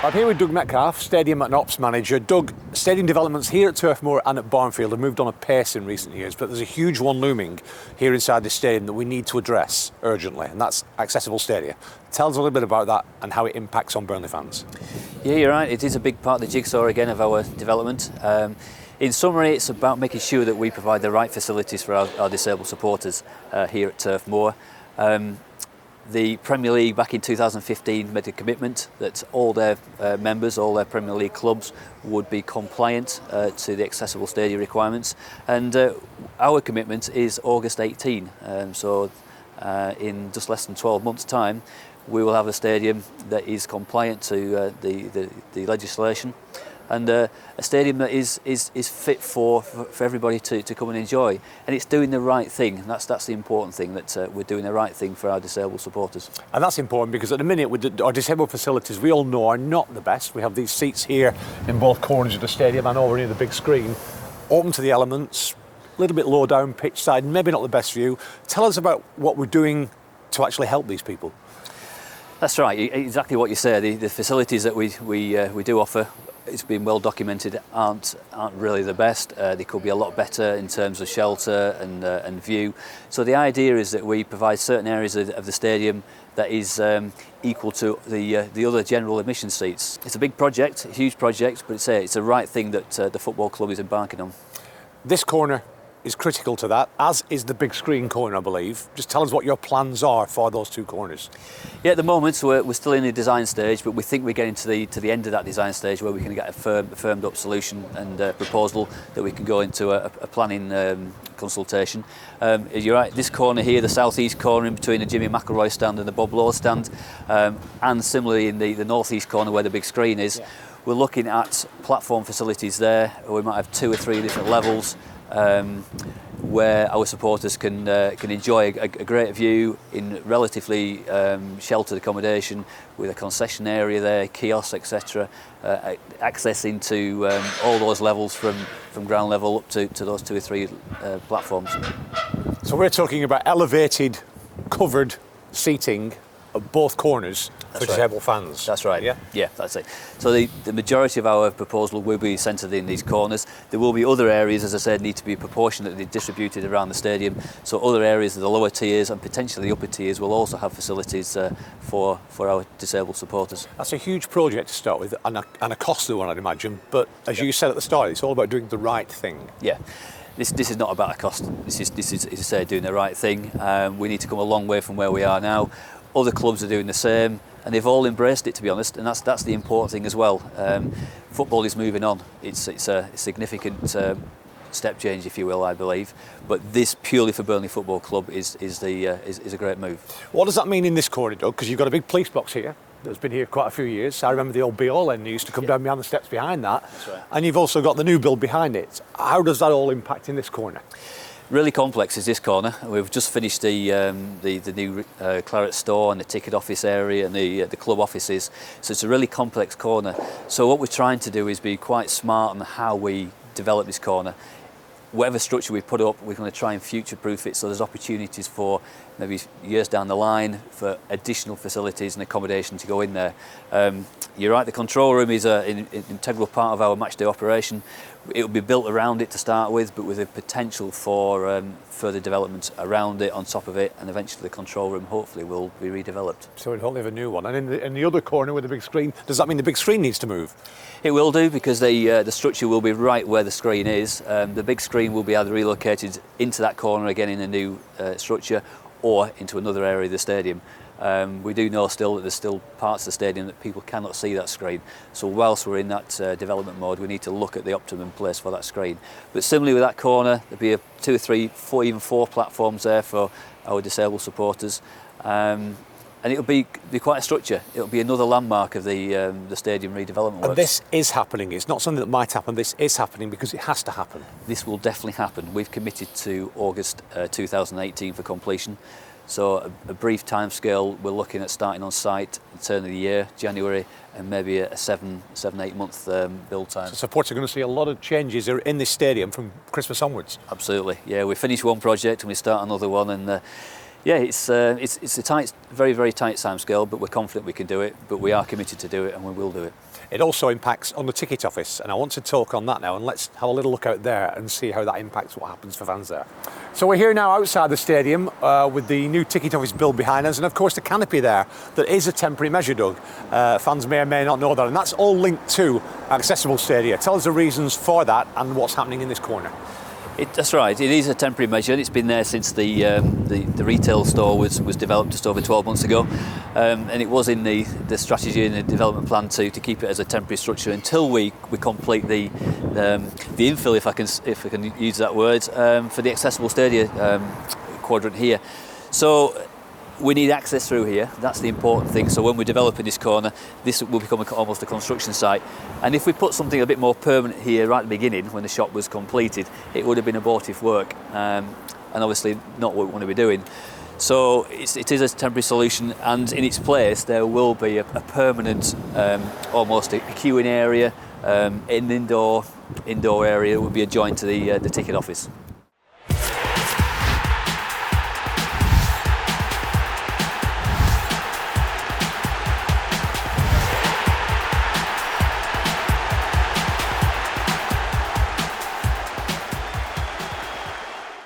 I'm here with Doug Metcalf, Stadium and Ops Manager. Doug, stadium developments here at Turf Moor and at Barnfield have moved on a pace in recent years, but there's a huge one looming here inside the stadium that we need to address urgently, and that's accessible stadia. Tell us a little bit about that and how it impacts on Burnley fans. Yeah, you're right. It is a big part of the jigsaw again of our development. In summary, it's about making sure that we provide the right facilities for our disabled supporters here at Turf Moor. The Premier League back in 2015 made a commitment that all their members, all their Premier League clubs would be compliant to the accessible stadia requirements, and our commitment is August 18. So in just less than 12 months' time we will have a stadium that is compliant to the legislation, and a stadium that is fit for everybody to come and enjoy, and it's doing the right thing. And that's the important thing, that we're doing the right thing for our disabled supporters. And that's important because at the minute with our disabled facilities, we all know are not the best. We have these seats here in both corners of the stadium and over near the big screen, open to the elements, a little bit low down pitch side, maybe not the best view. Tell us about what we're doing to actually help these people. That's right, exactly what you say. The facilities that we do offer, it's been well documented, aren't really the best. They could be a lot better in terms of shelter and view. So the idea is that we provide certain areas of the stadium that is equal to the other general admission seats. It's a big project, a huge project, but it's the right thing that the football club is embarking on. This corner is critical to that, as is the big screen corner, I believe. Just tell us what your plans are for those two corners. Yeah, at the moment we're still in the design stage, but we think we're getting to the end of that design stage where we can get a firmed up solution and proposal that we can go into a planning consultation. You're right, this corner here, the southeast corner in between the Jimmy McElroy stand and the Bob Law stand, and similarly in the northeast corner where the big screen is, we're looking at platform facilities there. We might have 2 or 3 different levels, where our supporters can enjoy a great view in relatively sheltered accommodation, with a concession area there, kiosks, etc. Access into all those levels from ground level up to those 2 or 3 platforms. So we're talking about elevated, covered seating at both corners for disabled fans. That's right. Yeah, that's it. So the majority of our proposal will be centred in these corners. There will be other areas, as I said, need to be proportionately distributed around the stadium. So other areas of the lower tiers and potentially the upper tiers will also have facilities for our disabled supporters. That's a huge project to start with, and a costly one, I'd imagine. But as you said at the start, it's all about doing the right thing. Yeah. This is not about a cost. This is, as I say, doing the right thing. We need to come a long way from where we are now. Other clubs are doing the same, and they've all embraced it, to be honest, and that's the important thing as well. Football is moving on. It's a significant step change, if you will, I believe. But this, purely for Burnley Football Club, is a great move. What does that mean in this corner, Doug? Because you've got a big police box here that's been here quite a few years. I remember the old be-all end used to come down behind the steps behind that. That's right. And you've also got the new build behind it. How does that all impact in this corner? Really complex is this corner. We've just finished the new Clarets store and the ticket office area and the club offices. So it's a really complex corner. So what we're trying to do is be quite smart on how we develop this corner. Whatever structure we put up, we're going to try and future-proof it, so there's opportunities for maybe years down the line for additional facilities and accommodation to go in there. You're right, the control room is an integral part of our matchday operation. It will be built around it to start with, but with a potential for further development around it, on top of it, and eventually the control room hopefully will be redeveloped. So we'll only have a new one. And in the other corner with the big screen, does that mean the big screen needs to move? It will do, because the structure will be right where the screen is. The big screen will be either relocated into that corner again in a new structure, or into another area of the stadium. We do know still that there's still parts of the stadium that people cannot see that screen. So whilst we're in that development mode, we need to look at the optimum place for that screen. But similarly with that corner, there'll be 2 or 3, 4, even 4 platforms there for our disabled supporters. And it'll be quite a structure. It'll be another landmark of the stadium redevelopment works. And this is happening. It's not something that might happen. This is happening because it has to happen. This will definitely happen. We've committed to August 2018 for completion. So a brief timescale, we're looking at starting on site at the turn of the year, January, and maybe a 7-8 month build time. So supporters are going to see a lot of changes in this stadium from Christmas onwards. Absolutely, yeah. We finish one project and we start another one, and Yeah, it's a tight, very, very tight timescale, but we're confident we can do it, but we are committed to do it, and we will do it. It also impacts on the ticket office, and I want to talk on that now, and let's have a little look out there and see how that impacts what happens for fans there. So we're here now outside the stadium with the new ticket office build behind us, and of course the canopy there that is a temporary measure, Doug. Fans may or may not know that, and that's all linked to accessible Stadia. Tell us the reasons for that and what's happening in this corner. That's right. It is a temporary measure. It's been there since the retail store was developed just over 12 months ago, and it was in the strategy and the development plan to keep it as a temporary structure until we complete the infill, if I can use that word, for the accessible Stadia quadrant here. So we need access through here. That's the important thing. So when we're developing this corner, this will become almost a construction site. And if we put something a bit more permanent here right at the beginning, when the shop was completed, it would have been abortive work, and obviously not what we want to be doing. So it is a temporary solution, and in its place there will be a permanent, almost a queuing area, an indoor area that would be adjoined to the ticket office.